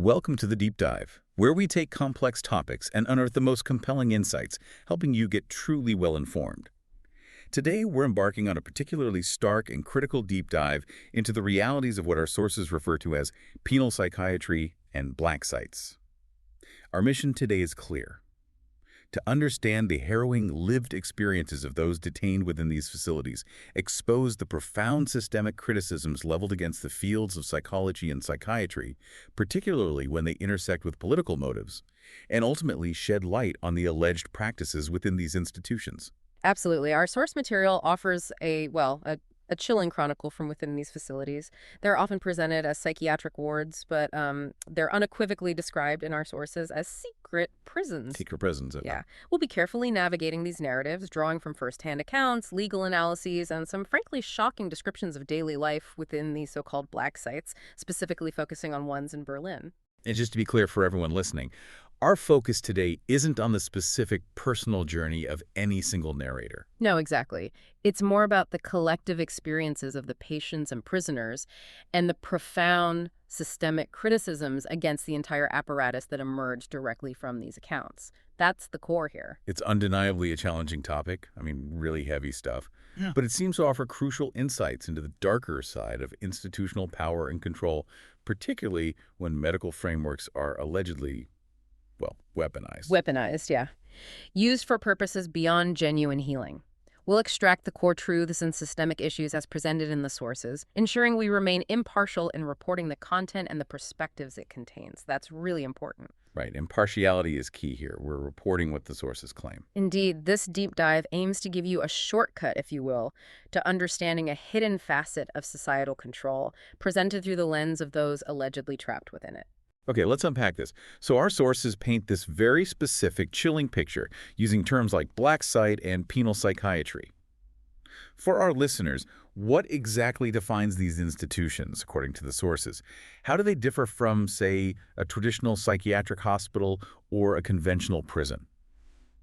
Welcome to the Deep Dive, where we take complex topics and unearth the most compelling insights, helping you get truly well-informed. Today, we're embarking on a particularly stark and critical deep dive into the realities of what our sources refer to as penal psychiatry and Blacksites. Our mission today is clear: to understand the harrowing lived experiences of those detained within these facilities, expose the profound systemic criticisms leveled against the fields of psychology and psychiatry, particularly when they intersect with political motives, and ultimately shed light on the alleged practices within these institutions. Absolutely. Our source material offers a chilling chronicle from within these facilities. They're often presented as psychiatric wards, but they're unequivocally described in our sources as secret prisons. Secret prisons. Yeah. We'll be carefully navigating these narratives, drawing from firsthand accounts, legal analyses, and some frankly shocking descriptions of daily life within these so-called black sites, specifically focusing on ones in Berlin. And just to be clear for everyone listening, our focus today isn't on the specific personal journey of any single narrator. No, exactly. It's more about the collective experiences of the patients and prisoners and the profound systemic criticisms against the entire apparatus that emerge directly from these accounts. That's the core here. It's undeniably a challenging topic. Really heavy stuff. Yeah. But it seems to offer crucial insights into the darker side of institutional power and control, particularly when medical frameworks are allegedly, weaponized. Weaponized, yeah. Used for purposes beyond genuine healing. We'll extract the core truths and systemic issues as presented in the sources, ensuring we remain impartial in reporting the content and the perspectives it contains. That's really important. Right. Impartiality is key here. We're reporting what the sources claim. Indeed, this deep dive aims to give you a shortcut, if you will, to understanding a hidden facet of societal control, presented through the lens of those allegedly trapped within it. Okay, let's unpack this. So our sources paint this very specific, chilling picture using terms like Blacksite and penal psychiatry. For our listeners, what exactly defines these institutions, according to the sources? How do they differ from, say, a traditional psychiatric hospital or a conventional prison?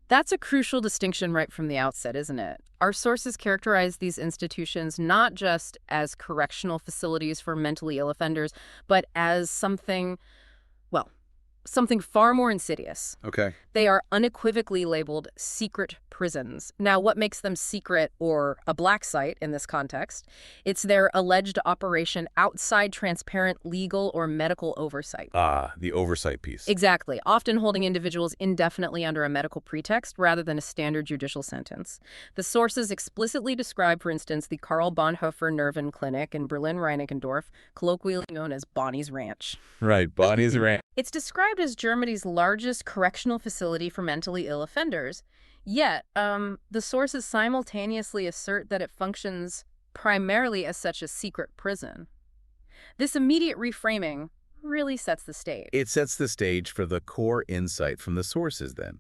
That's a crucial distinction right from the outset, isn't it? Our sources characterize these institutions not just as correctional facilities for mentally ill offenders, but as something far more insidious. Okay. They are unequivocally labeled secret prisons. Now, what makes them secret or a black site in this context? It's their alleged operation outside transparent legal or medical oversight. Ah, the oversight piece. Exactly, often holding individuals indefinitely under a medical pretext rather than a standard judicial sentence. The sources explicitly describe, for instance, the Karl Bonhoeffer Nerven Clinic in Berlin-Reinickendorf, colloquially known as Bonnie's Ranch. Right, Bonnie's Ranch. It's described as Germany's largest correctional facility for mentally ill offenders. Yet, the sources simultaneously assert that it functions primarily as such a secret prison. This immediate reframing really sets the stage. It sets the stage for the core insight from the sources, then,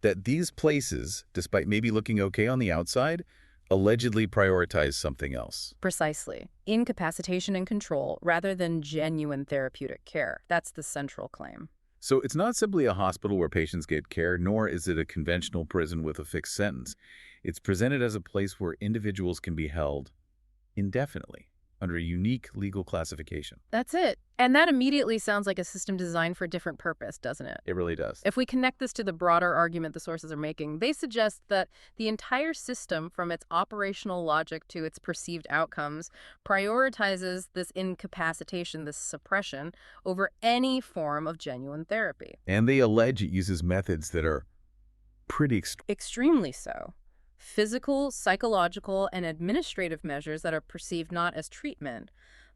that these places, despite maybe looking okay on the outside, allegedly prioritize something else. Precisely. Incapacitation and control rather than genuine therapeutic care. That's the central claim. So it's not simply a hospital where patients get care, nor is it a conventional prison with a fixed sentence. It's presented as a place where individuals can be held indefinitely under a unique legal classification. That's it. And that immediately sounds like a system designed for a different purpose, doesn't it? It really does. If we connect this to the broader argument the sources are making, they suggest that the entire system, from its operational logic to its perceived outcomes, prioritizes this incapacitation, this suppression, over any form of genuine therapy. And they allege it uses methods that are pretty extremely so. Physical, psychological, and administrative measures that are perceived not as treatment,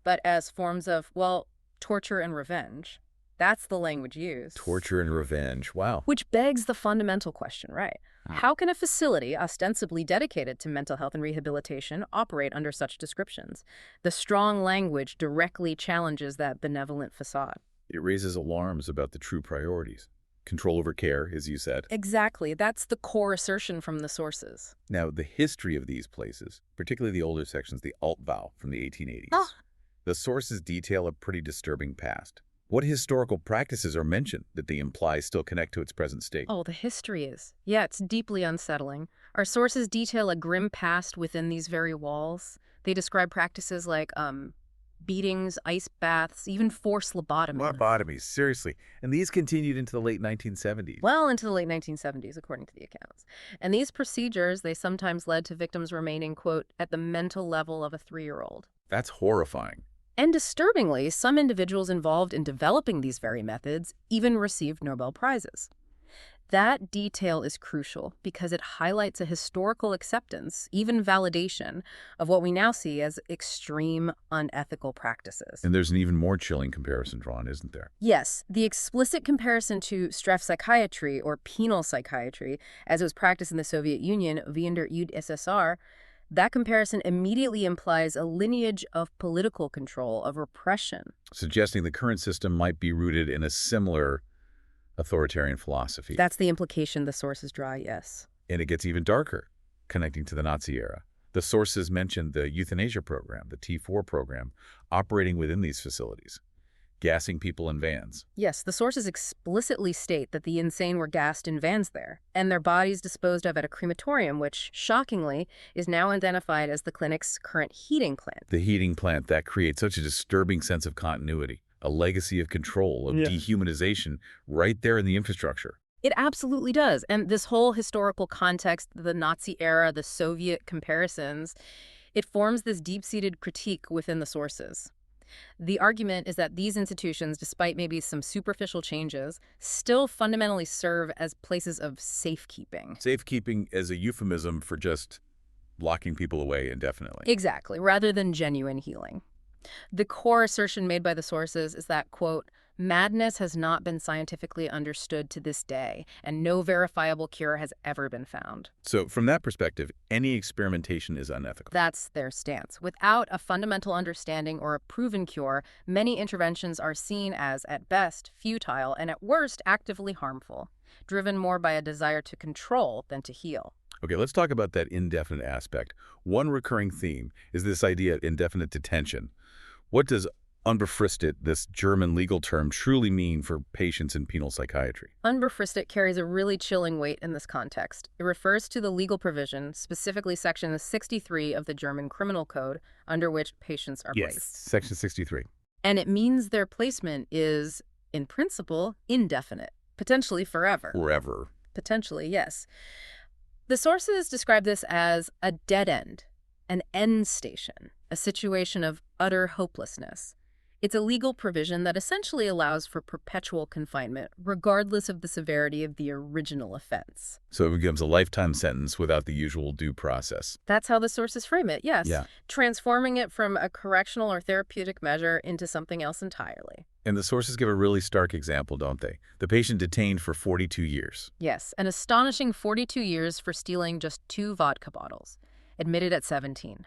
but as forms of, torture and revenge. That's the language used. Torture and revenge. Wow. Which begs the fundamental question, right? How can a facility ostensibly dedicated to mental health and rehabilitation operate under such descriptions? The strong language directly challenges that benevolent facade. It raises alarms about the true priorities. Control over care, as you said. Exactly. That's the core assertion from the sources. Now, the history of these places, particularly the older sections, the Altbau from the 1880s, the sources detail a pretty disturbing past. What historical practices are mentioned that they imply still connect to its present state? Oh, the history is. Yeah, it's deeply unsettling. Our sources detail a grim past within these very walls. They describe practices like beatings, ice baths, even forced lobotomies. Lobotomies, seriously. And these continued into the late 1970s. Well into the late 1970s, according to the accounts. And these procedures, they sometimes led to victims remaining, quote, at the mental level of a 3-year-old. That's horrifying. And disturbingly, some individuals involved in developing these very methods even received Nobel Prizes. That detail is crucial because it highlights a historical acceptance, even validation, of what we now see as extreme, unethical practices. And there's an even more chilling comparison drawn, isn't there? Yes, the explicit comparison to straff psychiatry or penal psychiatry, as it was practiced in the Soviet Union via der UdSSR, that comparison immediately implies a lineage of political control, of repression. Suggesting the current system might be rooted in a similar authoritarian philosophy. That's the implication the sources draw, yes. And it gets even darker, connecting to the Nazi era. The sources mentioned the euthanasia program, the T4 program, operating within these facilities, gassing people in vans. Yes, the sources explicitly state that the insane were gassed in vans there, and their bodies disposed of at a crematorium, which, shockingly, is now identified as the clinic's current heating plant. The heating plant that creates such a disturbing sense of continuity, a legacy of control, of dehumanization, right there in the infrastructure. It absolutely does. And this whole historical context, the Nazi era, the Soviet comparisons, it forms this deep-seated critique within the sources. The argument is that these institutions, despite maybe some superficial changes, still fundamentally serve as places of safekeeping. Safekeeping as a euphemism for just locking people away indefinitely. Exactly, rather than genuine healing. The core assertion made by the sources is that, quote, madness has not been scientifically understood to this day, and no verifiable cure has ever been found. So from that perspective, any experimentation is unethical. That's their stance. Without a fundamental understanding or a proven cure, many interventions are seen as, at best, futile and at worst, actively harmful, driven more by a desire to control than to heal. Okay, let's talk about that indefinite aspect. One recurring theme is this idea of indefinite detention. What does unbefristet, this German legal term, truly mean for patients in penal psychiatry? Unbefristet carries a really chilling weight in this context. It refers to the legal provision, specifically Section 63 of the German Criminal Code, under which patients are placed. Section 63. And it means their placement is, in principle, indefinite, potentially forever. Forever. Potentially, yes. The sources describe this as a dead end, an end station, a situation of utter hopelessness. It's a legal provision that essentially allows for perpetual confinement, regardless of the severity of the original offense. So it becomes a lifetime sentence without the usual due process. That's how the sources frame it, yes. Yeah. Transforming it from a correctional or therapeutic measure into something else entirely. And the sources give a really stark example, don't they? The patient detained for 42 years. Yes, an astonishing 42 years for stealing just 2 vodka bottles, admitted at 17.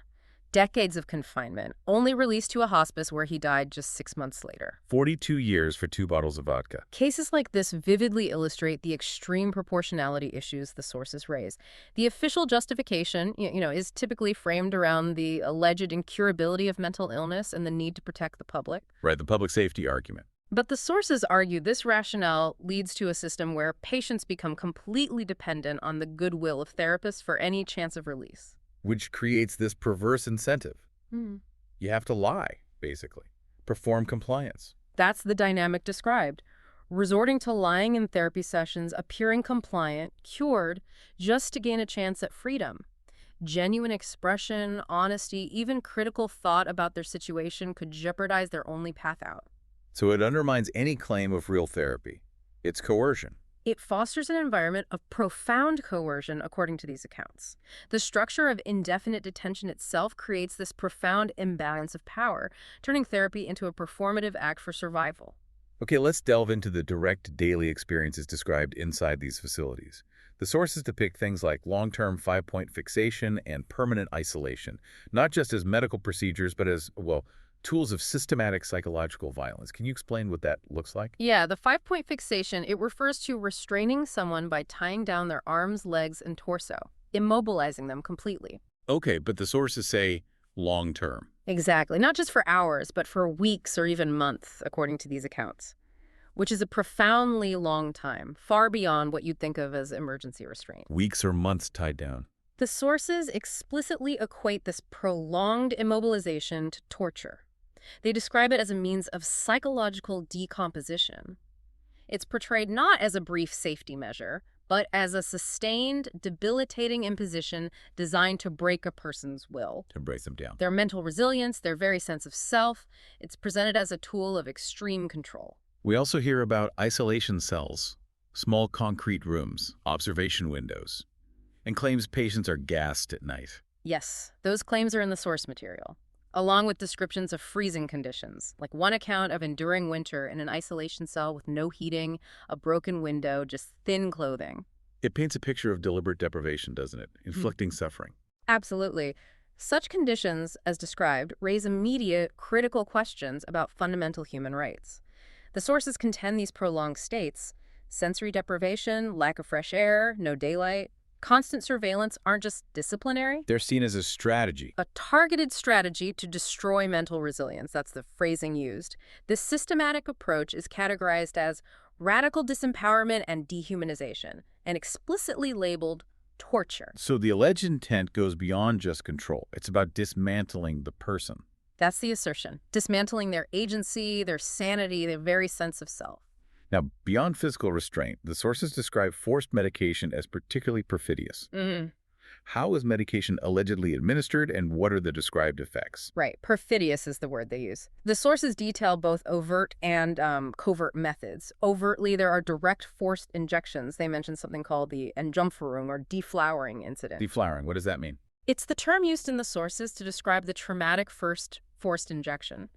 Decades of confinement, only released to a hospice where he died just 6 months later. 42 years for 2 bottles of vodka. Cases like this vividly illustrate the extreme proportionality issues the sources raise. The official justification, is typically framed around the alleged incurability of mental illness and the need to protect the public. Right, the public safety argument. But the sources argue this rationale leads to a system where patients become completely dependent on the goodwill of therapists for any chance of release. Which creates this perverse incentive. You have to lie, basically. Perform compliance. That's the dynamic described. Resorting to lying in therapy sessions, appearing compliant, cured, just to gain a chance at freedom. Genuine expression, honesty, even critical thought about their situation could jeopardize their only path out. So it undermines any claim of real therapy. It's coercion. It fosters an environment of profound coercion, according to these accounts. The structure of indefinite detention itself creates this profound imbalance of power, turning therapy into a performative act for survival. Okay, let's delve into the direct daily experiences described inside these facilities. The sources depict things like long-term 5-point fixation and permanent isolation, not just as medical procedures, but as, tools of systematic psychological violence. Can you explain what that looks like? Yeah, the 5-point fixation, it refers to restraining someone by tying down their arms, legs, and torso, immobilizing them completely. Okay, but the sources say long-term. Exactly. Not just for hours, but for weeks or even months, according to these accounts, which is a profoundly long time, far beyond what you'd think of as emergency restraint. Weeks or months tied down. The sources explicitly equate this prolonged immobilization to torture. They describe it as a means of psychological decomposition. It's portrayed not as a brief safety measure, but as a sustained, debilitating imposition designed to break a person's will. To break them down. Their mental resilience, their very sense of self, it's presented as a tool of extreme control. We also hear about isolation cells, small concrete rooms, observation windows, and claims patients are gassed at night. Yes, those claims are in the source material, along with descriptions of freezing conditions, like one account of enduring winter in an isolation cell with no heating, a broken window, just thin clothing. It paints a picture of deliberate deprivation, doesn't it? Inflicting suffering. Absolutely. Such conditions, as described, raise immediate, critical questions about fundamental human rights. The sources contend these prolonged states, sensory deprivation, lack of fresh air, no daylight, constant surveillance aren't just disciplinary. They're seen as a strategy. A targeted strategy to destroy mental resilience. That's the phrasing used. This systematic approach is categorized as radical disempowerment and dehumanization, and explicitly labeled torture. So the alleged intent goes beyond just control. It's about dismantling the person. That's the assertion. Dismantling their agency, their sanity, their very sense of self. Now, beyond physical restraint, the sources describe forced medication as particularly perfidious. How is medication allegedly administered, and what are the described effects? Right. Perfidious is the word they use. The sources detail both overt and covert methods. Overtly, there are direct forced injections. They mention something called the Enjumpferung or deflowering incident. Deflowering, what does that mean? It's the term used in the sources to describe the traumatic first forced injection.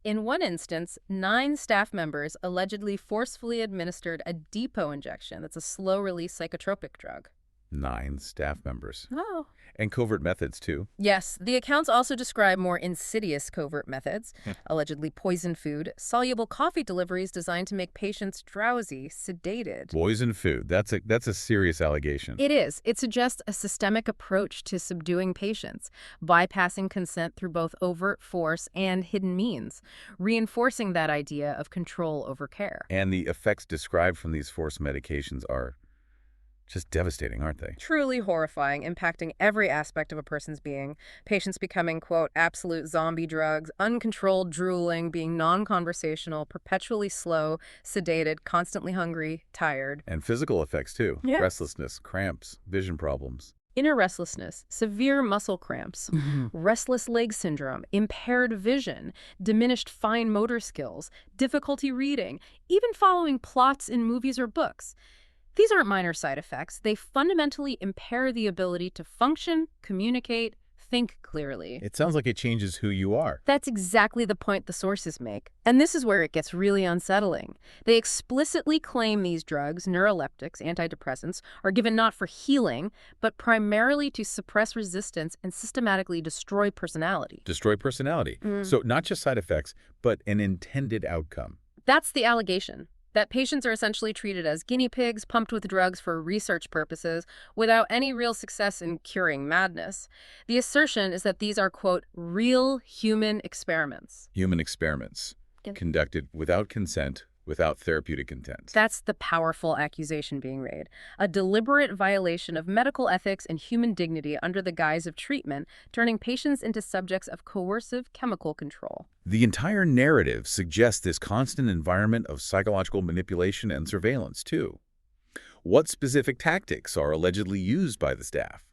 In one instance, 9 staff members allegedly forcefully administered a depot injection. That's a slow-release psychotropic drug. 9 staff members. Oh. And covert methods, too. Yes, the accounts also describe more insidious covert methods, allegedly poisoned food, soluble coffee deliveries designed to make patients drowsy, sedated. Poison food. That's a serious allegation. It is. It suggests a systemic approach to subduing patients, bypassing consent through both overt force and hidden means, reinforcing that idea of control over care. And the effects described from these forced medications are just devastating, aren't they? Truly horrifying, impacting every aspect of a person's being. Patients becoming, quote, absolute zombie drugs, uncontrolled drooling, being non-conversational, perpetually slow, sedated, constantly hungry, tired. And physical effects, too. Yes. Restlessness, cramps, vision problems. Inner restlessness, severe muscle cramps, restless leg syndrome, impaired vision, diminished fine motor skills, difficulty reading, even following plots in movies or books. These aren't minor side effects. They fundamentally impair the ability to function, communicate, think clearly. It sounds like it changes who you are. That's exactly the point the sources make. And this is where it gets really unsettling. They explicitly claim these drugs, neuroleptics, antidepressants, are given not for healing, but primarily to suppress resistance and systematically destroy personality. Destroy personality. So not just side effects, but an intended outcome. That's the allegation. That patients are essentially treated as guinea pigs pumped with drugs for research purposes without any real success in curing madness. The assertion is that these are, quote, real human experiments. Human experiments conducted without consent, without therapeutic intent. That's the powerful accusation being made. A deliberate violation of medical ethics and human dignity under the guise of treatment, turning patients into subjects of coercive chemical control. The entire narrative suggests this constant environment of psychological manipulation and surveillance, too. What specific tactics are allegedly used by the staff?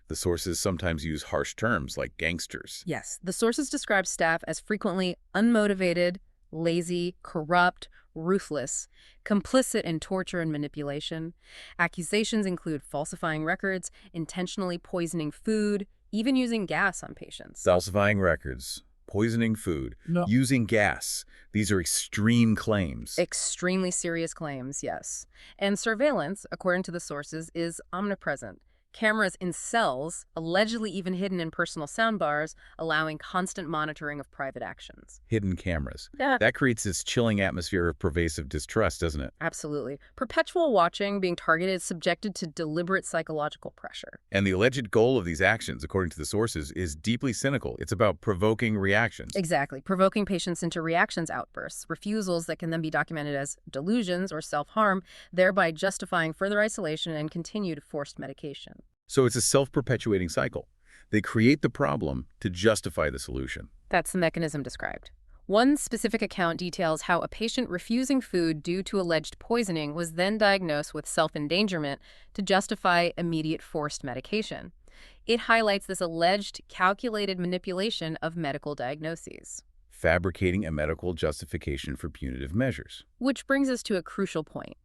The sources sometimes use harsh terms like gangsters. Yes, the sources describe staff as frequently unmotivated, lazy, corrupt, ruthless, complicit in torture and manipulation. Accusations include falsifying records, intentionally poisoning food, even using gas on patients. Falsifying records, poisoning food, using gas. These are extreme claims. Extremely serious claims, yes. And surveillance, according to the sources, is omnipresent. Cameras in cells, allegedly even hidden in personal soundbars, allowing constant monitoring of private actions. Hidden cameras. Yeah. That creates this chilling atmosphere of pervasive distrust, doesn't it? Absolutely. Perpetual watching, being targeted, subjected to deliberate psychological pressure. And the alleged goal of these actions, according to the sources, is deeply cynical. It's about provoking reactions. Exactly. Provoking patients into reactions outbursts, refusals that can then be documented as delusions or self-harm, thereby justifying further isolation and continued forced medication. So it's a self-perpetuating cycle. They create the problem to justify the solution. That's the mechanism described. One specific account details how a patient refusing food due to alleged poisoning was then diagnosed with self-endangerment to justify immediate forced medication. It highlights this alleged calculated manipulation of medical diagnoses. Fabricating a medical justification for punitive measures. Which brings us to a crucial point.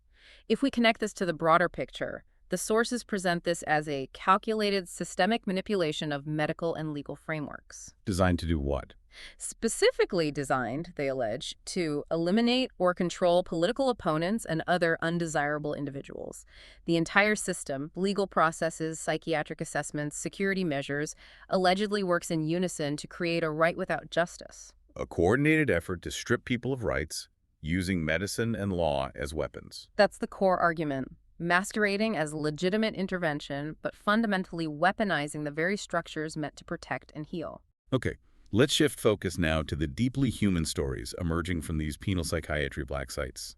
If we connect this to the broader picture, the sources present this as a calculated systemic manipulation of medical and legal frameworks. Designed to do what? Specifically designed, they allege, to eliminate or control political opponents and other undesirable individuals. The entire system, legal processes, psychiatric assessments, security measures, allegedly works in unison to create a right without justice. A coordinated effort to strip people of rights, using medicine and law as weapons. That's the core argument. Masquerading as legitimate intervention, but fundamentally weaponizing the very structures meant to protect and heal. Okay, let's shift focus now to the deeply human stories emerging from these penal psychiatry black sites.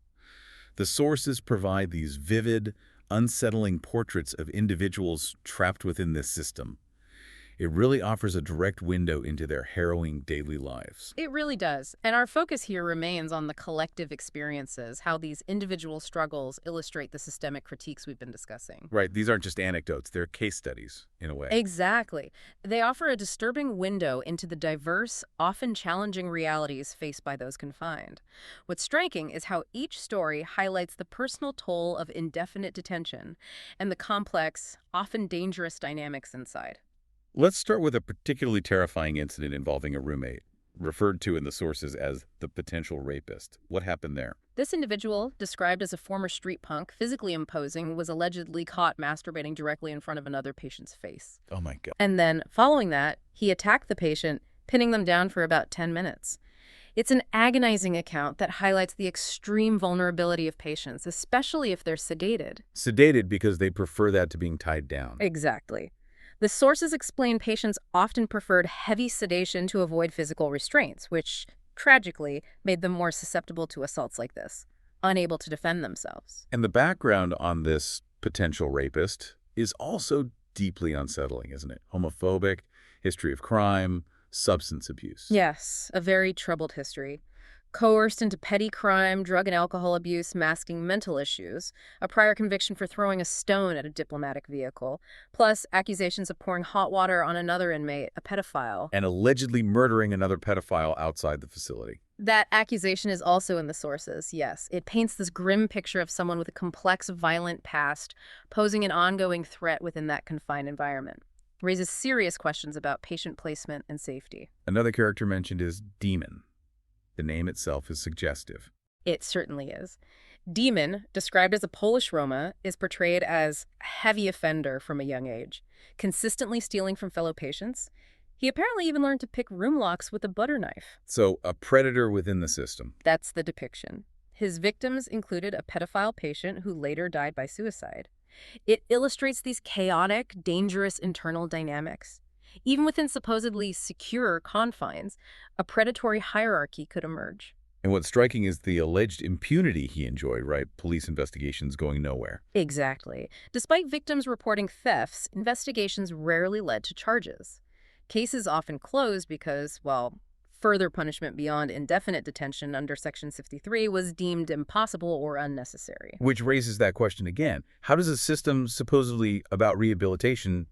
The sources provide these vivid, unsettling portraits of individuals trapped within this system. It really offers a direct window into their harrowing daily lives. It really does. And our focus here remains on the collective experiences, how these individual struggles illustrate the systemic critiques we've been discussing. Right, these aren't just anecdotes, they're case studies, in a way. Exactly. They offer a disturbing window into the diverse, often challenging realities faced by those confined. What's striking is how each story highlights the personal toll of indefinite detention and the complex, often dangerous dynamics inside. Let's start with a particularly terrifying incident involving a roommate, referred to in the sources as the potential rapist. What happened there? This individual, described as a former street punk, physically imposing, was allegedly caught masturbating directly in front of another patient's face. Oh my God. And then, following that, he attacked the patient, pinning them down for about 10 minutes. It's an agonizing account that highlights the extreme vulnerability of patients, especially if they're sedated. Sedated because they prefer that to being tied down. Exactly. The sources explain patients often preferred heavy sedation to avoid physical restraints, which, tragically, made them more susceptible to assaults like this, unable to defend themselves. And the background on this potential rapist is also deeply unsettling, isn't it? Homophobic, history of crime, substance abuse. Yes, a very troubled history. Coerced into petty crime, drug and alcohol abuse masking mental issues, a prior conviction for throwing a stone at a diplomatic vehicle, plus accusations of pouring hot water on another inmate, a pedophile. And allegedly murdering another pedophile outside the facility. That accusation is also in the sources, yes. It paints this grim picture of someone with a complex, violent past, posing an ongoing threat within that confined environment. Raises serious questions about patient placement and safety. Another character mentioned is Demon. The name itself is suggestive. It certainly is. Demon, described as a Polish Roma, is portrayed as a heavy offender from a young age, consistently stealing from fellow patients. He apparently even learned to pick room locks with a butter knife. So, a predator within the system. That's the depiction. His victims included a pedophile patient who later died by suicide. It illustrates these chaotic, dangerous internal dynamics. Even within supposedly secure confines, a predatory hierarchy could emerge. And what's striking is the alleged impunity he enjoyed, right? Police investigations going nowhere. Exactly. Despite victims reporting thefts, investigations rarely led to charges. Cases often closed because, well, further punishment beyond indefinite detention under Section 63 was deemed impossible or unnecessary. Which raises that question again. How does a system supposedly about rehabilitation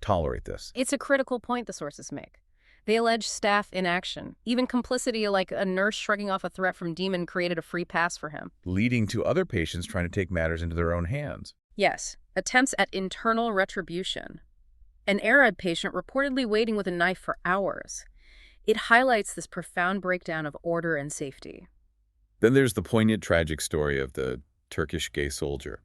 tolerate this? It's a critical point the sources make. They allege staff inaction. Even complicity, like a nurse shrugging off a threat from Demon, created a free pass for him. Leading to other patients trying to take matters into their own hands. Yes, attempts at internal retribution. An Arab patient reportedly waiting with a knife for hours. It highlights this profound breakdown of order and safety. Then there's the poignant tragic story of the Turkish gay soldier.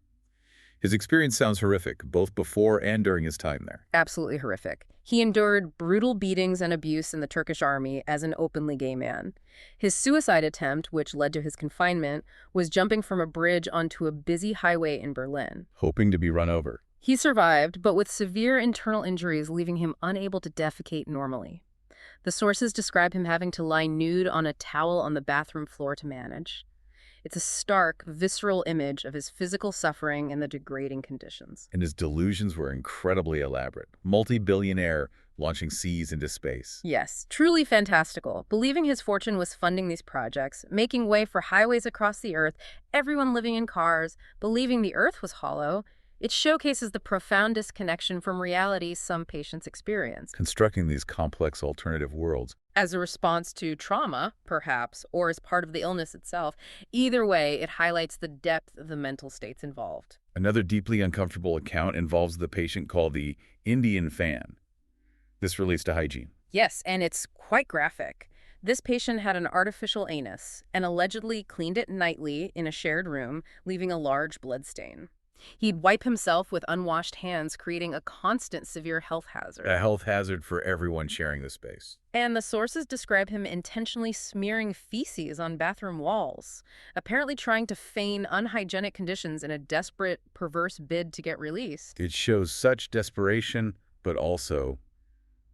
His experience sounds horrific, both before and during his time there. Absolutely horrific. He endured brutal beatings and abuse in the Turkish army as an openly gay man. His suicide attempt, which led to his confinement, was jumping from a bridge onto a busy highway in Berlin. Hoping to be run over. He survived, but with severe internal injuries, leaving him unable to defecate normally. The sources describe him having to lie nude on a towel on the bathroom floor to manage. It's a stark, visceral image of his physical suffering and the degrading conditions. And his delusions were incredibly elaborate. Multi-billionaire, launching seas into space. Yes, truly fantastical. Believing his fortune was funding these projects, making way for highways across the Earth, everyone living in cars, believing the Earth was hollow, it showcases the profound disconnection from reality some patients experience. Constructing these complex alternative worlds. As a response to trauma, perhaps, or as part of the illness itself, either way, it highlights the depth of the mental states involved. Another deeply uncomfortable account involves the patient called the Indian fan. This relates to hygiene. Yes, and it's quite graphic. This patient had an artificial anus and allegedly cleaned it nightly in a shared room, leaving a large blood stain. He'd wipe himself with unwashed hands, creating a constant severe health hazard. A health hazard for everyone sharing the space. And the sources describe him intentionally smearing feces on bathroom walls, apparently trying to feign unhygienic conditions in a desperate, perverse bid to get released. It shows such desperation, but also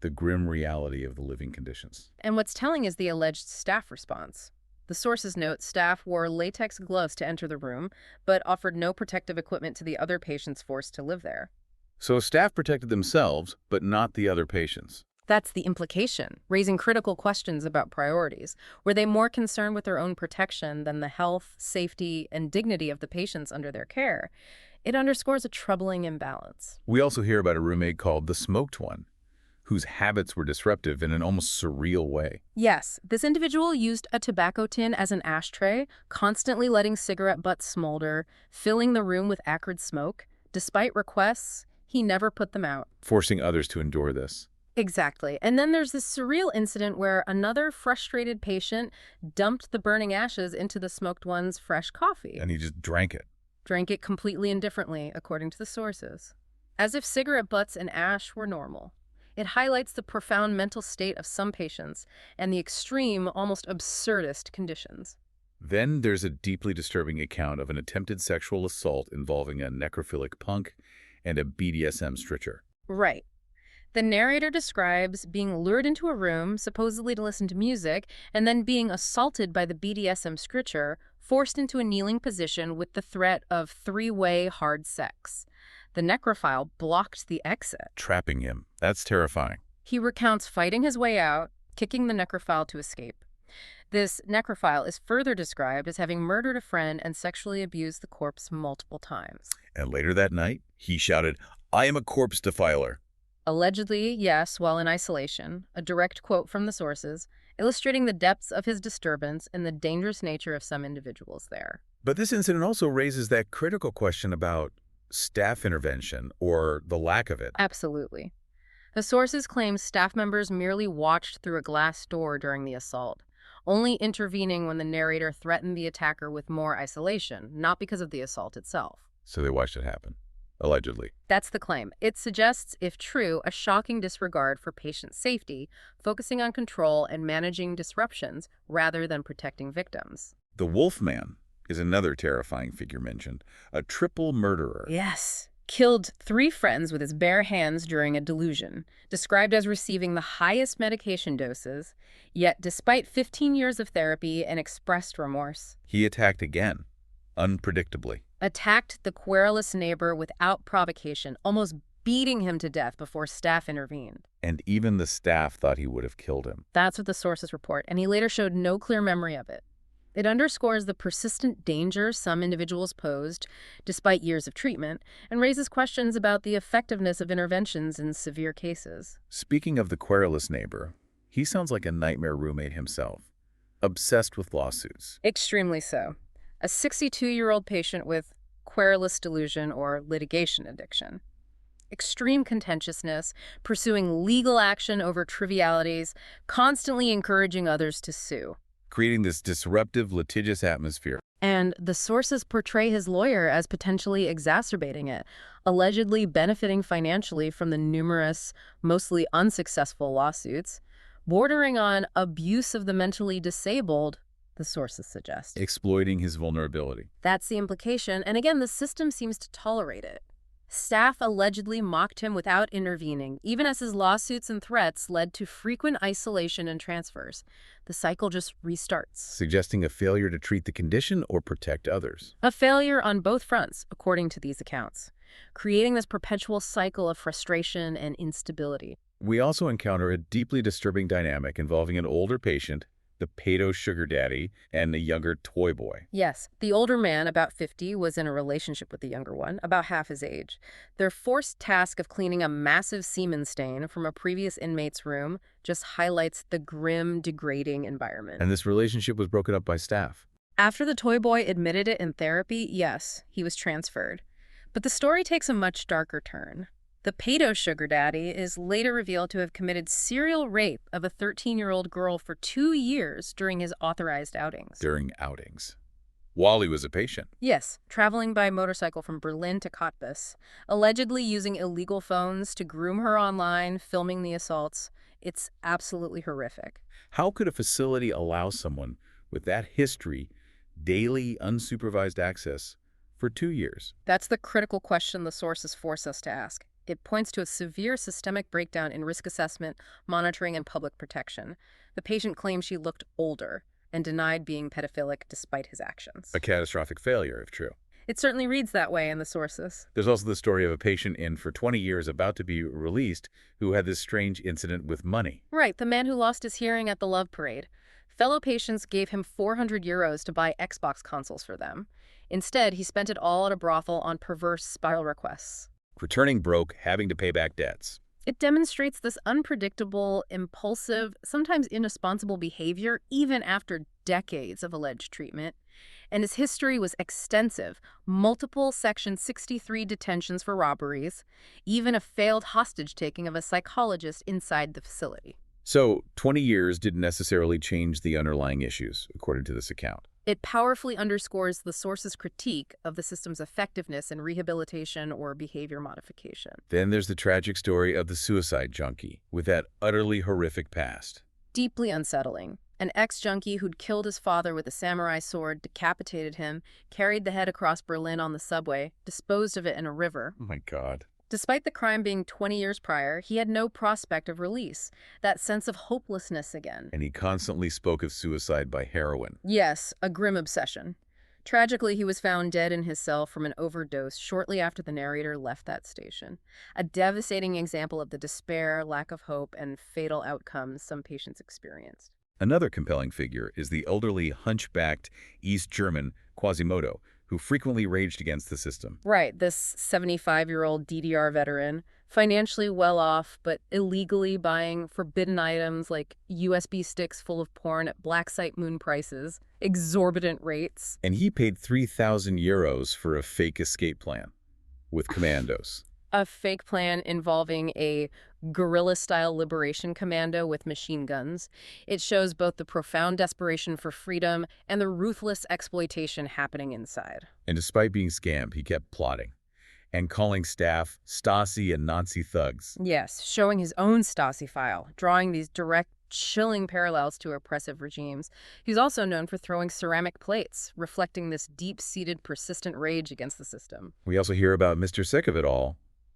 the grim reality of the living conditions. And what's telling is the alleged staff response. The sources note staff wore latex gloves to enter the room, but offered no protective equipment to the other patients forced to live there. So staff protected themselves, but not the other patients. That's the implication, raising critical questions about priorities. Were they more concerned with their own protection than the health, safety, and dignity of the patients under their care? It underscores a troubling imbalance. We also hear about a roommate called the smoked one, whose habits were disruptive in an almost surreal way. Yes, this individual used a tobacco tin as an ashtray, constantly letting cigarette butts smolder, filling the room with acrid smoke. Despite requests, he never put them out. Forcing others to endure this. Exactly. And then there's this surreal incident where another frustrated patient dumped the burning ashes into the smoked one's fresh coffee. And he just drank it. Drank it completely indifferently, according to the sources. As if cigarette butts and ash were normal. It highlights the profound mental state of some patients and the extreme, almost absurdist conditions. Then there's a deeply disturbing account of an attempted sexual assault involving a necrophilic punk and a BDSM stritcher. Right. The narrator describes being lured into a room, supposedly to listen to music, and then being assaulted by the BDSM stritcher, forced into a kneeling position with the threat of three-way hard sex. The necrophile blocked the exit. Trapping him. That's terrifying. He recounts fighting his way out, kicking the necrophile to escape. This necrophile is further described as having murdered a friend and sexually abused the corpse multiple times. And later that night, he shouted, "I am a corpse defiler." Allegedly, yes, while in isolation, a direct quote from the sources, illustrating the depths of his disturbance and the dangerous nature of some individuals there. But this incident also raises that critical question about staff intervention or the lack of it. Absolutely. The sources claim staff members merely watched through a glass door during the assault, only intervening when the narrator threatened the attacker with more isolation, not because of the assault itself. So they watched it happen, allegedly. That's the claim. It suggests, if true, a shocking disregard for patient safety, focusing on control and managing disruptions rather than protecting victims. The Wolfman is another terrifying figure mentioned, a triple murderer. Yes. Killed 3 friends with his bare hands during a delusion, described as receiving the highest medication doses, yet despite 15 years of therapy and expressed remorse. He attacked again, unpredictably. Attacked the querulous neighbor without provocation, almost beating him to death before staff intervened. And even the staff thought he would have killed him. That's what the sources report, and he later showed no clear memory of it. It underscores the persistent danger some individuals posed, despite years of treatment, and raises questions about the effectiveness of interventions in severe cases. Speaking of the querulous neighbor, he sounds like a nightmare roommate himself, obsessed with lawsuits. Extremely so. A 62-year-old patient with querulous delusion or litigation addiction. Extreme contentiousness, pursuing legal action over trivialities, constantly encouraging others to sue. Creating this disruptive, litigious atmosphere. And the sources portray his lawyer as potentially exacerbating it, allegedly benefiting financially from the numerous, mostly unsuccessful lawsuits, bordering on abuse of the mentally disabled, the sources suggest. Exploiting his vulnerability. That's the implication, and again, the system seems to tolerate it. Staff allegedly mocked him without intervening, even as his lawsuits and threats led to frequent isolation and transfers. The cycle just restarts. Suggesting a failure to treat the condition or protect others. A failure on both fronts, according to these accounts, creating this perpetual cycle of frustration and instability. We also encounter a deeply disturbing dynamic involving an older patient, the pedo sugar daddy, and a younger toy boy. Yes, the older man, about 50, was in a relationship with the younger one, about half his age. Their forced task of cleaning a massive semen stain from a previous inmate's room just highlights the grim, degrading environment. And this relationship was broken up by staff. After the toy boy admitted it in therapy, yes, he was transferred. But the story takes a much darker turn. The pedo sugar daddy is later revealed to have committed serial rape of a 13-year-old girl for 2 years during his authorized outings. During outings. While he was a patient. Yes, traveling by motorcycle from Berlin to Cottbus, allegedly using illegal phones to groom her online, filming the assaults. It's absolutely horrific. How could a facility allow someone with that history daily unsupervised access for 2 years? That's the critical question the sources force us to ask. It points to a severe systemic breakdown in risk assessment, monitoring, and public protection. The patient claimed she looked older and denied being pedophilic despite his actions. A catastrophic failure, if true. It certainly reads that way in the sources. There's also the story of a patient in for 20 years about to be released who had this strange incident with money. Right, the man who lost his hearing at the Love Parade. Fellow patients gave him 400 euros to buy Xbox consoles for them. Instead, he spent it all at a brothel on perverse spiral requests. Returning broke, having to pay back debts. It demonstrates this unpredictable, impulsive, sometimes irresponsible behavior even after decades of alleged treatment. And his history was extensive. Multiple Section 63 detentions for robberies, even a failed hostage-taking of a psychologist inside the facility. So, 20 years didn't necessarily change the underlying issues, according to this account. It powerfully underscores the source's critique of the system's effectiveness in rehabilitation or behavior modification. Then there's the tragic story of the suicide junkie with that utterly horrific past. Deeply unsettling. An ex-junkie who'd killed his father with a samurai sword, decapitated him, carried the head across Berlin on the subway, disposed of it in a river. Oh my God. Despite the crime being 20 years prior, he had no prospect of release. That sense of hopelessness again. And he constantly spoke of suicide by heroin. Yes, a grim obsession. Tragically, he was found dead in his cell from an overdose shortly after the narrator left that station. A devastating example of the despair, lack of hope, and fatal outcomes some patients experienced. Another compelling figure is the elderly, hunchbacked East German Quasimodo, who frequently raged against the system. Right, this 75-year-old DDR veteran, financially well off, but illegally buying forbidden items like USB sticks full of porn at Blacksite moon prices, exorbitant rates. And he paid 3,000 euros for a fake escape plan with commandos. A fake plan involving a guerrilla-style liberation commando with machine guns. It shows both the profound desperation for freedom and the ruthless exploitation happening inside. And despite being scammed, he kept plotting and calling staff Stasi and Nazi thugs. Yes, showing his own Stasi file, drawing these direct, chilling parallels to oppressive regimes. He's also known for throwing ceramic plates, reflecting this deep-seated, persistent rage against the system. We also hear about Mr. Sick of It All,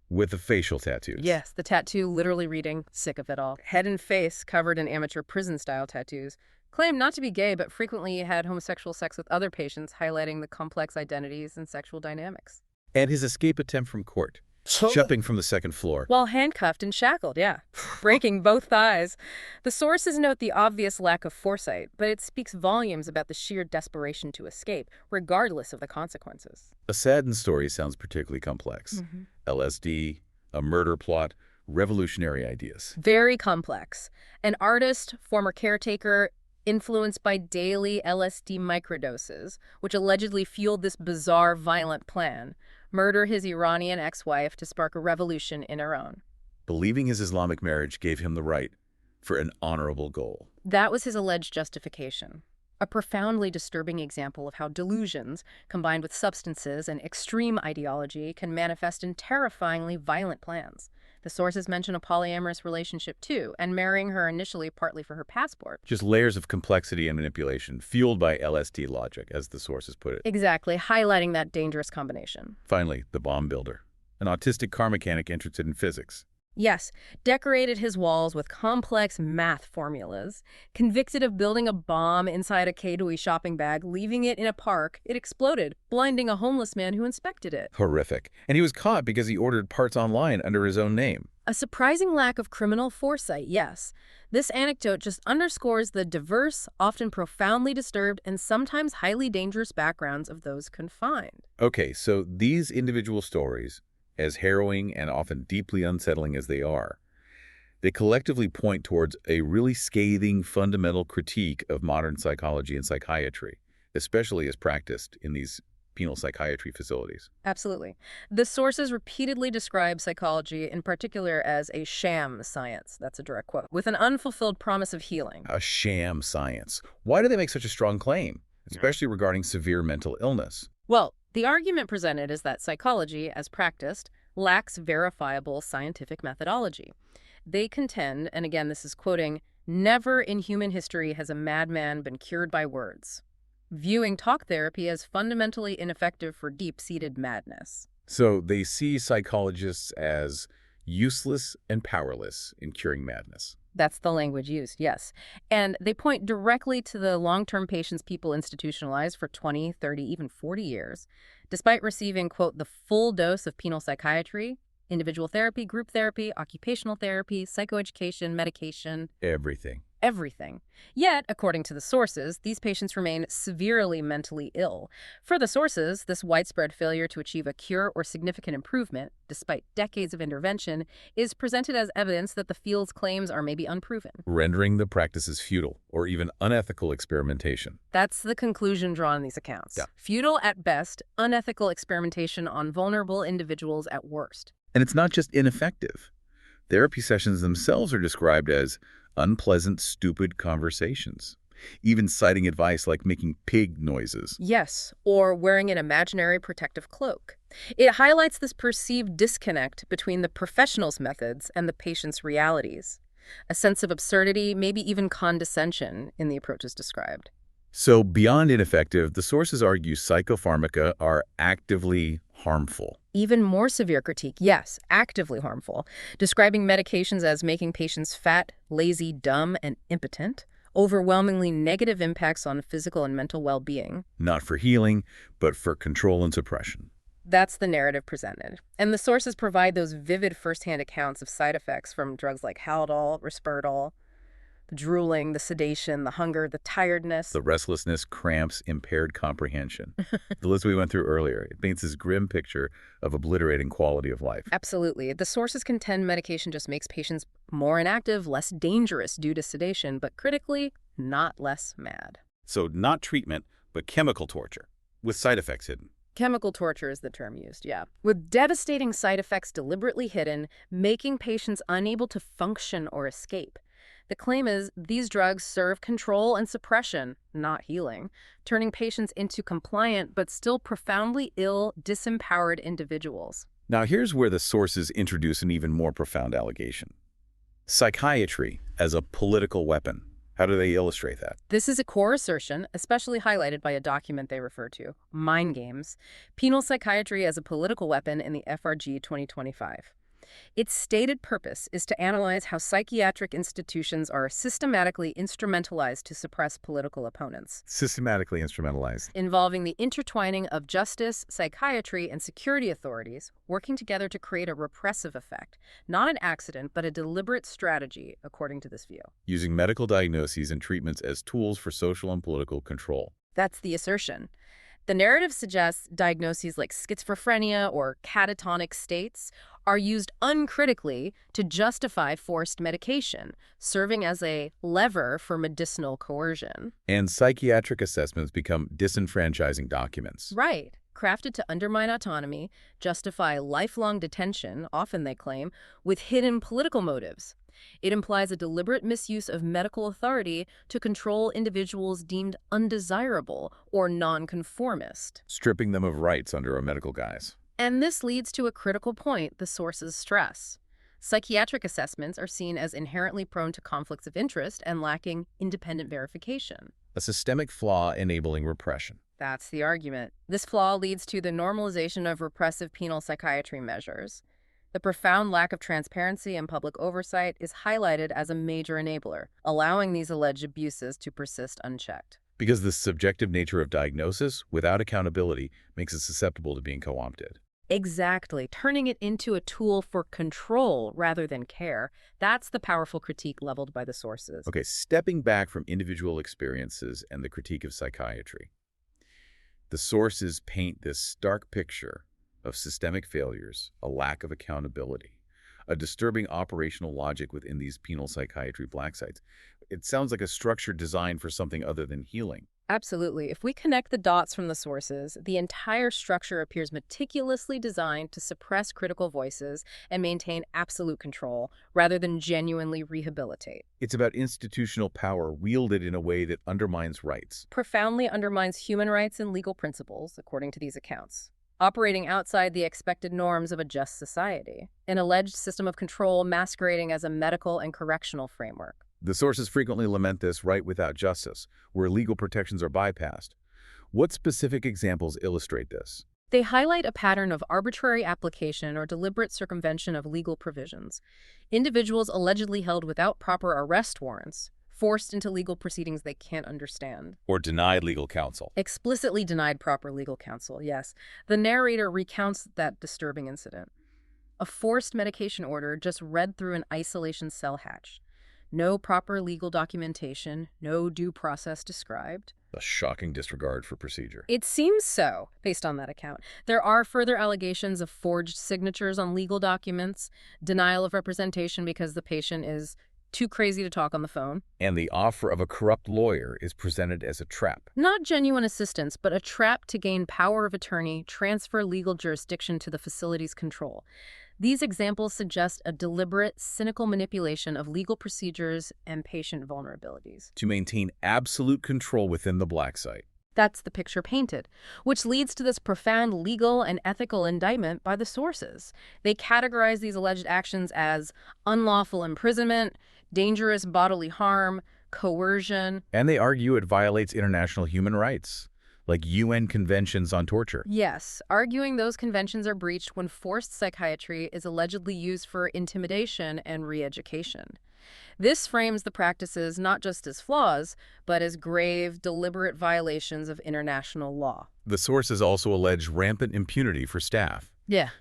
with the facial tattoos. Yes, the tattoo literally reading, "Sick of it all." Head and face covered in amateur prison-style tattoos. Claimed not to be gay, but frequently had homosexual sex with other patients, highlighting the complex identities and sexual dynamics. And his escape attempt from court, jumping from the second floor. While handcuffed and shackled, yeah. Breaking both thighs. The sources note the obvious lack of foresight, but it speaks volumes about the sheer desperation to escape, regardless of the consequences. A saddened story sounds particularly complex. LSD, a murder plot, revolutionary ideas. Very complex. An artist, former caretaker, influenced by daily LSD microdoses, which allegedly fueled this bizarre, violent plan. Murder his Iranian ex-wife to spark a revolution in Iran. Believing his Islamic marriage gave him the right for an honorable goal. That was his alleged justification. A profoundly disturbing example of how delusions, combined with substances and extreme ideology, can manifest in terrifyingly violent plans. The sources mention a polyamorous relationship too, and marrying her initially partly for her passport. Just layers of complexity and manipulation, fueled by LSD logic, as the sources put it. Exactly, highlighting that dangerous combination. Finally, the bomb builder, an autistic car mechanic interested in physics. Yes, decorated his walls with complex math formulas. Convicted of building a bomb inside a Kadooey shopping bag, leaving it in a park, it exploded, blinding a homeless man who inspected it. Horrific. And he was caught because he ordered parts online under his own name. A surprising lack of criminal foresight, yes. This anecdote just underscores the diverse, often profoundly disturbed, and sometimes highly dangerous backgrounds of those confined. Okay, so these individual stories, as harrowing and often deeply unsettling as they are, they collectively point towards a really scathing fundamental critique of modern psychology and psychiatry, especially as practiced in these penal psychiatry facilities. Absolutely. The sources repeatedly describe psychology, in particular, as a sham science. That's a direct quote. With an unfulfilled promise of healing. A sham science. Why do they make such a strong claim, especially regarding severe mental illness? Well, the argument presented is that psychology, as practiced, lacks verifiable scientific methodology. They contend, and again this is quoting, "Never in human history has a madman been cured by words," viewing talk therapy as fundamentally ineffective for deep-seated madness. So they see psychologists as useless and powerless in curing madness. That's the language used, yes. And they point directly to the long-term patients people institutionalized for 20, 30, even 40 years. Despite receiving, quote, the full dose of penal psychiatry, individual therapy, group therapy, occupational therapy, psychoeducation, medication, Everything. everything. Yet, according to the sources, these patients remain severely mentally ill. For the sources, this widespread failure to achieve a cure or significant improvement, despite decades of intervention, is presented as evidence that the field's claims are maybe unproven. Rendering the practices futile or even unethical experimentation. That's the conclusion drawn in these accounts. Yeah. Futile at best, unethical experimentation on vulnerable individuals at worst. And it's not just ineffective. Therapy sessions themselves are described as unpleasant, stupid conversations, even citing advice like making pig noises. Yes, or wearing an imaginary protective cloak. It highlights this perceived disconnect between the professional's methods and the patient's realities. A sense of absurdity, maybe even condescension, in the approaches described. So beyond ineffective, the sources argue psychopharmaca are actively harmful. Even more severe critique, yes, actively harmful, describing medications as making patients fat, lazy, dumb, and impotent, overwhelmingly negative impacts on physical and mental well-being. Not for healing, but for control and suppression. That's the narrative presented. And the sources provide those vivid firsthand accounts of side effects from drugs like Haldol, Risperdal, the drooling, the sedation, the hunger, the tiredness. The restlessness, cramps, impaired comprehension. The list we went through earlier, it paints this grim picture of obliterating quality of life. Absolutely. The sources contend medication just makes patients more inactive, less dangerous due to sedation, but critically, not less mad. So not treatment, but chemical torture, with side effects hidden. Chemical torture is the term used, yeah. With devastating side effects deliberately hidden, making patients unable to function or escape. The claim is these drugs serve control and suppression, not healing, turning patients into compliant but still profoundly ill, disempowered individuals. Now here's where the sources introduce an even more profound allegation. Psychiatry as a political weapon. How do they illustrate that? This is a core assertion, especially highlighted by a document they refer to, Mind Games, Penal Psychiatry as a Political Weapon in the FRG 2025. Its stated purpose is to analyze how psychiatric institutions are systematically instrumentalized to suppress political opponents. Systematically instrumentalized. Involving the intertwining of justice, psychiatry, and security authorities working together to create a repressive effect. Not an accident, but a deliberate strategy, according to this view. Using medical diagnoses and treatments as tools for social and political control. That's the assertion. The narrative suggests diagnoses like schizophrenia or catatonic states are used uncritically to justify forced medication, serving as a lever for medicinal coercion. And psychiatric assessments become disenfranchising documents. Right. Crafted to undermine autonomy, justify lifelong detention, often they claim, with hidden political motives. It implies a deliberate misuse of medical authority to control individuals deemed undesirable or nonconformist. Stripping them of rights under a medical guise. And this leads to a critical point the sources stress. Psychiatric assessments are seen as inherently prone to conflicts of interest and lacking independent verification. A systemic flaw enabling repression. That's the argument. This flaw leads to the normalization of repressive penal psychiatry measures. The profound lack of transparency and public oversight is highlighted as a major enabler, allowing these alleged abuses to persist unchecked. Because the subjective nature of diagnosis, without accountability, makes it susceptible to being co-opted. Exactly, turning it into a tool for control rather than care. That's the powerful critique leveled by the sources. Okay, stepping back from individual experiences and the critique of psychiatry, the sources paint this stark picture of systemic failures, a lack of accountability, a disturbing operational logic within these penal psychiatry Blacksites. It sounds like a structure designed for something other than healing. Absolutely. If we connect the dots from the sources, the entire structure appears meticulously designed to suppress critical voices and maintain absolute control, rather than genuinely rehabilitate. It's about institutional power wielded in a way that undermines rights. Profoundly undermines human rights and legal principles, according to these accounts. Operating outside the expected norms of a just society, an alleged system of control masquerading as a medical and correctional framework. The sources frequently lament this right without justice, where legal protections are bypassed. What specific examples illustrate this? They highlight a pattern of arbitrary application or deliberate circumvention of legal provisions. Individuals allegedly held without proper arrest warrants, forced into legal proceedings they can't understand. Or denied legal counsel. Explicitly denied proper legal counsel, yes. The narrator recounts that disturbing incident. A forced medication order just read through an isolation cell hatch. No proper legal documentation, no due process described. A shocking disregard for procedure. It seems so, based on that account. There are further allegations of forged signatures on legal documents, denial of representation because the patient is too crazy to talk on the phone. And the offer of a corrupt lawyer is presented as a trap. Not genuine assistance, but a trap to gain power of attorney, transfer legal jurisdiction to the facility's control. These examples suggest a deliberate, cynical manipulation of legal procedures and patient vulnerabilities. To maintain absolute control within the Blacksite. That's the picture painted, which leads to this profound legal and ethical indictment by the sources. They categorize these alleged actions as unlawful imprisonment, dangerous bodily harm, coercion. And they argue it violates international human rights, like UN conventions on torture. Yes, arguing those conventions are breached when forced psychiatry is allegedly used for intimidation and re-education. This frames the practices not just as flaws, but as grave, deliberate violations of international law. The sources also allege rampant impunity for staff,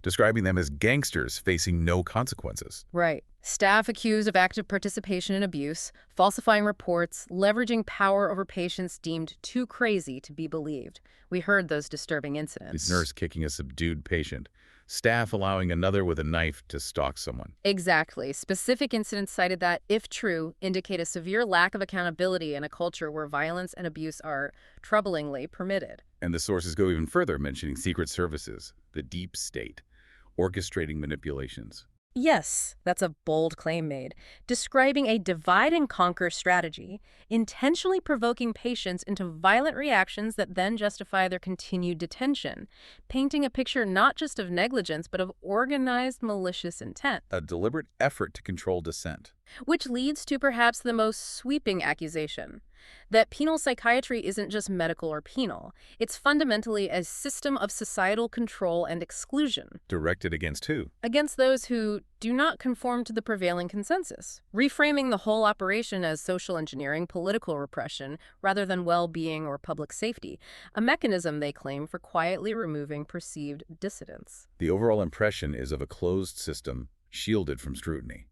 describing them as gangsters facing no consequences. Right. Staff accused of active participation in abuse, falsifying reports, leveraging power over patients deemed too crazy to be believed. We heard those disturbing incidents. His nurse kicking a subdued patient. Staff allowing another with a knife to stalk someone. Exactly. Specific incidents cited that, if true, indicate a severe lack of accountability in a culture where violence and abuse are troublingly permitted. And the sources go even further, mentioning secret services, the deep state, orchestrating manipulations. Yes, that's a bold claim made, describing a divide-and-conquer strategy, intentionally provoking patients into violent reactions that then justify their continued detention, painting a picture not just of negligence but of organized malicious intent. A deliberate effort to control dissent. Which leads to perhaps the most sweeping accusation, that penal psychiatry isn't just medical or penal. It's fundamentally a system of societal control and exclusion. Directed against who? Against those who do not conform to the prevailing consensus, reframing the whole operation as social engineering, political repression, rather than well-being or public safety, a mechanism they claim for quietly removing perceived dissidents. The overall impression is of a closed system, shielded from scrutiny.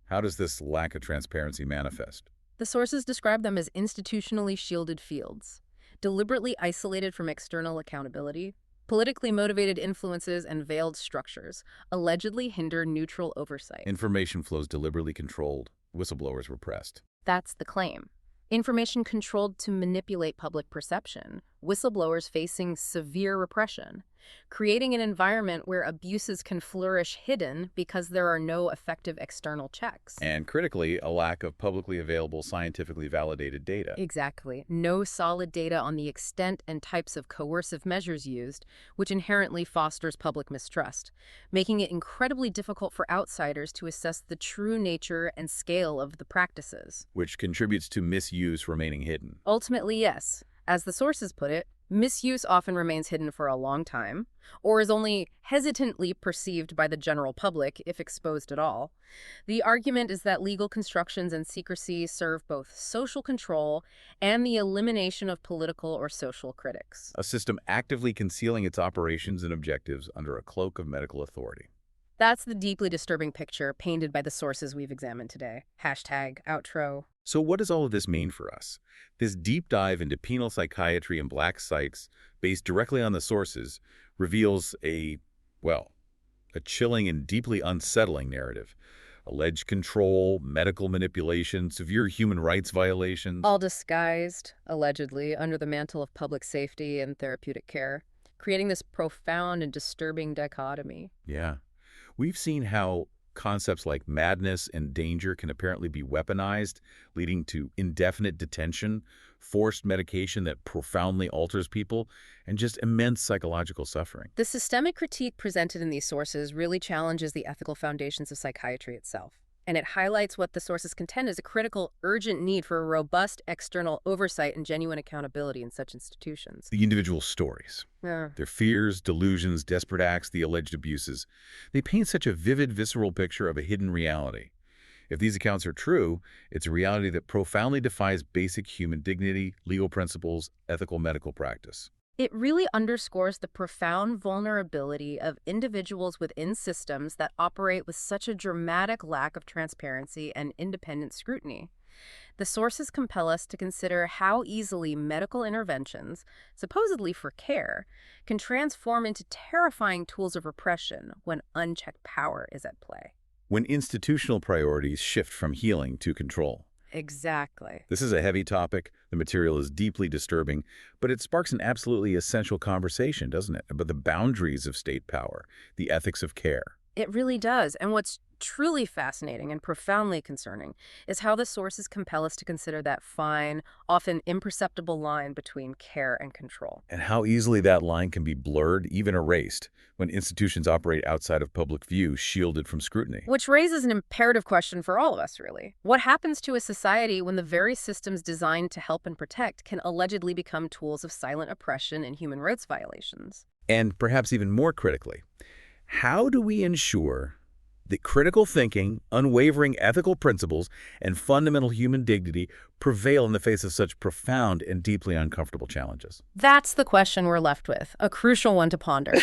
How does this lack of transparency manifest? The sources describe them as institutionally shielded fields, deliberately isolated from external accountability. Politically motivated influences and veiled structures allegedly hinder neutral oversight. Information flows deliberately controlled, whistleblowers repressed. That's the claim. Information controlled to manipulate public perception, whistleblowers facing severe repression, creating an environment where abuses can flourish hidden because there are no effective external checks. And critically, a lack of publicly available, scientifically validated data. Exactly. No solid data on the extent and types of coercive measures used, which inherently fosters public mistrust, making it incredibly difficult for outsiders to assess the true nature and scale of the practices. Which contributes to misuse remaining hidden. Ultimately, yes. As the sources put it, Misuse often remains hidden for a long time, or is only hesitantly perceived by the general public if exposed at all. The argument is that legal constructions and secrecy serve both social control and the elimination of political or social critics. A system actively concealing its operations and objectives under a cloak of medical authority. That's the deeply disturbing picture painted by the sources we've examined today. Hashtag outro. So what does all of this mean for us? This deep dive into penal psychiatry and Blacksites, based directly on the sources, reveals a chilling and deeply unsettling narrative. Alleged control, medical manipulation, severe human rights violations. All disguised, allegedly, under the mantle of public safety and therapeutic care, creating this profound and disturbing dichotomy. Yeah. We've seen how concepts like madness and danger can apparently be weaponized, leading to indefinite detention, forced medication that profoundly alters people, and just immense psychological suffering. The systemic critique presented in these sources really challenges the ethical foundations of psychiatry itself. And it highlights what the sources contend is a critical, urgent need for a robust external oversight and genuine accountability in such institutions. The individual stories, their fears, delusions, desperate acts, the alleged abuses, they paint such a vivid, visceral picture of a hidden reality. If these accounts are true, it's a reality that profoundly defies basic human dignity, legal principles, ethical medical practice. It really underscores the profound vulnerability of individuals within systems that operate with such a dramatic lack of transparency and independent scrutiny. The sources compel us to consider how easily medical interventions, supposedly for care, can transform into terrifying tools of repression when unchecked power is at play. When institutional priorities shift from healing to control. Exactly. This is a heavy topic. The material is deeply disturbing, but it sparks an absolutely essential conversation, doesn't it? About the boundaries of state power, the ethics of care. It really does. And what's truly fascinating and profoundly concerning is how the sources compel us to consider that fine, often imperceptible line between care and control. And how easily that line can be blurred, even erased, when institutions operate outside of public view, shielded from scrutiny. Which raises an imperative question for all of us, really. What happens to a society when the very systems designed to help and protect can allegedly become tools of silent oppression and human rights violations? And perhaps even more critically, how do we ensure that critical thinking, unwavering ethical principles, and fundamental human dignity prevail in the face of such profound and deeply uncomfortable challenges? That's the question we're left with, a crucial one to ponder.